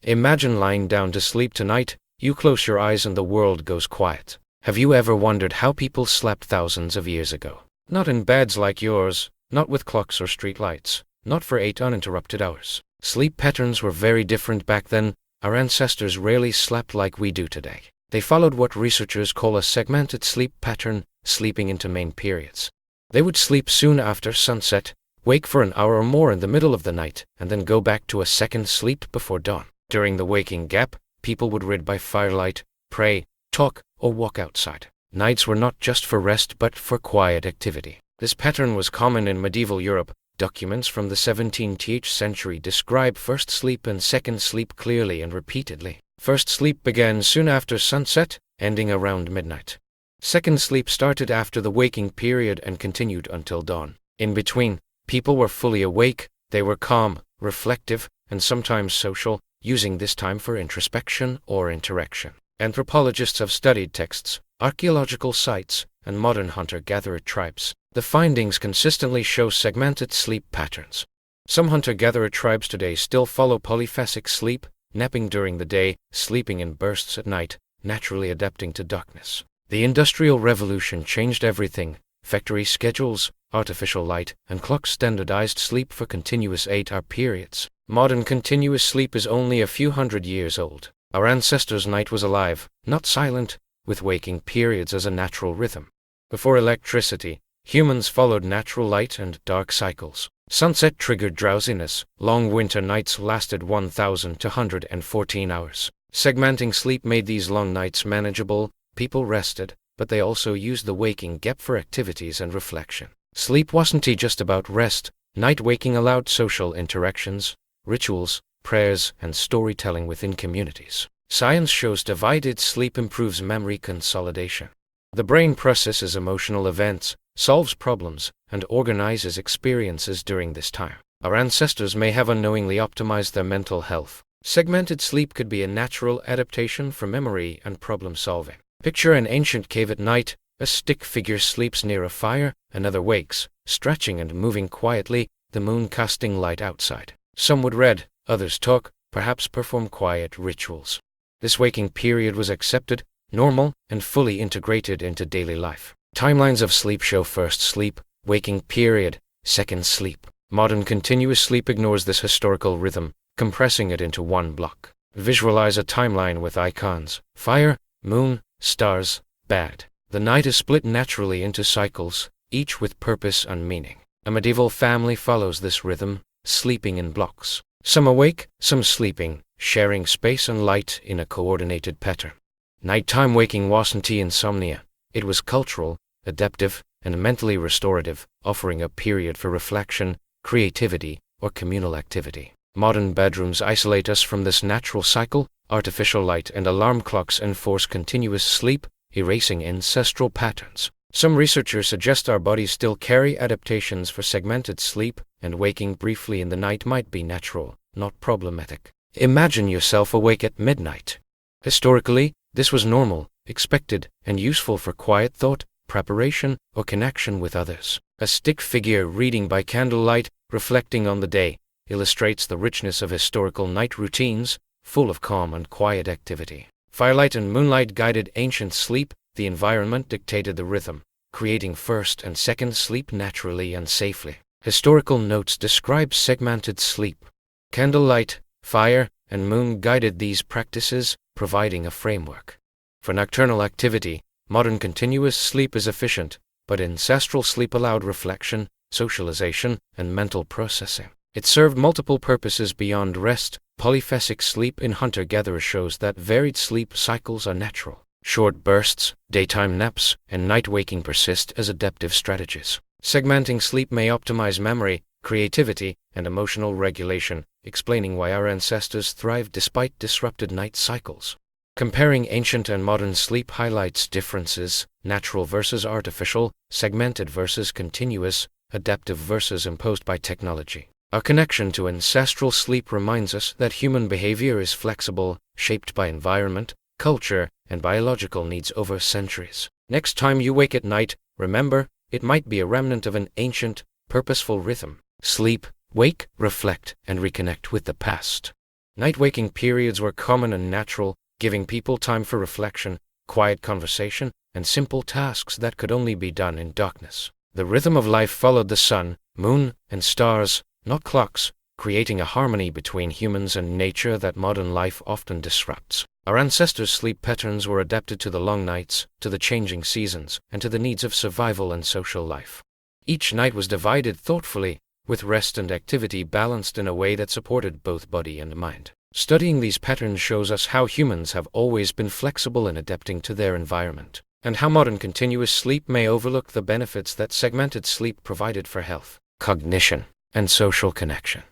Imagine lying down to sleep tonight, you close your eyes and the world goes quiet. Have you ever wondered how people slept thousands of years ago? Not in beds like yours, not with clocks or street lights, not for 8 uninterrupted hours. Sleep patterns were very different back then. Our ancestors rarely slept like we do today. They followed what researchers call a segmented sleep pattern, sleeping into main periods. They would sleep soon after sunset, wake for an hour or more in the middle of the night, and then go back to a second sleep before dawn. During the waking gap, people would read by firelight, pray, talk, or walk outside. Nights were not just for rest but for quiet activity. This pattern was common in medieval Europe. Documents from the 17th century describe first sleep and second sleep clearly and repeatedly. First sleep began soon after sunset, ending around midnight. Second sleep started after the waking period and continued until dawn. In between, people were fully awake, they were calm, reflective, and sometimes social, using this time for introspection or interaction. Anthropologists have studied texts, archaeological sites, and modern hunter-gatherer tribes. The findings consistently show segmented sleep patterns. Some hunter-gatherer tribes today still follow polyphasic sleep, napping during the day, sleeping in bursts at night, naturally adapting to darkness. The Industrial Revolution changed everything. Factory schedules, artificial light, and clocks standardized sleep for continuous 8-hour periods. Modern continuous sleep is only a few hundred years old. Our ancestors' night was alive, not silent, with waking periods as a natural rhythm. Before electricity, humans followed natural light and dark cycles. Sunset triggered drowsiness. Long winter nights lasted 1,214 hours. Segmenting sleep made these long nights manageable. People rested, but they also used the waking gap for activities and reflection. Sleep wasn't just about rest. Night waking allowed social interactions, rituals, prayers, and storytelling within communities. Science shows divided sleep improves memory consolidation. The brain processes emotional events, solves problems, and organizes experiences during this time. Our ancestors may have unknowingly optimized their mental health. Segmented sleep could be a natural adaptation for memory and problem solving. Picture an ancient cave at night. A stick figure sleeps near a fire, another wakes, stretching and moving quietly, the moon casting light outside. Some would read, others talk, perhaps perform quiet rituals. This waking period was accepted, normal, and fully integrated into daily life. Timelines of sleep show first sleep, waking period, second sleep. Modern continuous sleep ignores this historical rhythm, compressing it into one block. Visualize a timeline with icons: fire, moon, stars, bad. The night is split naturally into cycles, each with purpose and meaning. A medieval family follows this rhythm, sleeping in blocks. Some awake, some sleeping, sharing space and light in a coordinated pattern. Nighttime waking wasn't insomnia. It was cultural, adaptive, and mentally restorative, offering a period for reflection, creativity, or communal activity. Modern bedrooms isolate us from this natural cycle. Artificial light and alarm clocks enforce continuous sleep, erasing ancestral patterns. Some researchers suggest our bodies still carry adaptations for segmented sleep, and waking briefly in the night might be natural, not problematic. Imagine yourself awake at midnight. Historically, this was normal, expected, and useful for quiet thought, preparation, or connection with others. A stick figure reading by candlelight, reflecting on the day, illustrates the richness of historical night routines, full of calm and quiet activity. Firelight and moonlight guided ancient sleep. The environment dictated the rhythm, creating first and second sleep naturally and safely. Historical notes describe segmented sleep. Candlelight, fire, and moon guided these practices, providing a framework. For nocturnal activity, modern continuous sleep is efficient, but ancestral sleep allowed reflection, socialization, and mental processing. It served multiple purposes beyond rest. Polyphasic sleep in hunter-gatherer shows that varied sleep cycles are natural. Short bursts, daytime naps, and night waking persist as adaptive strategies. Segmenting sleep may optimize memory, creativity, and emotional regulation, explaining why our ancestors thrived despite disrupted night cycles. Comparing ancient and modern sleep highlights differences: natural versus artificial, segmented versus continuous, adaptive versus imposed by technology. Our connection to ancestral sleep reminds us that human behavior is flexible, shaped by environment, culture, and biological needs over centuries. Next time you wake at night, remember, it might be a remnant of an ancient, purposeful rhythm. Sleep, wake, reflect, and reconnect with the past. Night waking periods were common and natural, giving people time for reflection, quiet conversation, and simple tasks that could only be done in darkness. The rhythm of life followed the sun, moon, and stars, not clocks, creating a harmony between humans and nature that modern life often disrupts. Our ancestors' sleep patterns were adapted to the long nights, to the changing seasons, and to the needs of survival and social life. Each night was divided thoughtfully, with rest and activity balanced in a way that supported both body and mind. Studying these patterns shows us how humans have always been flexible in adapting to their environment, and how modern continuous sleep may overlook the benefits that segmented sleep provided for health, cognition, and social connection.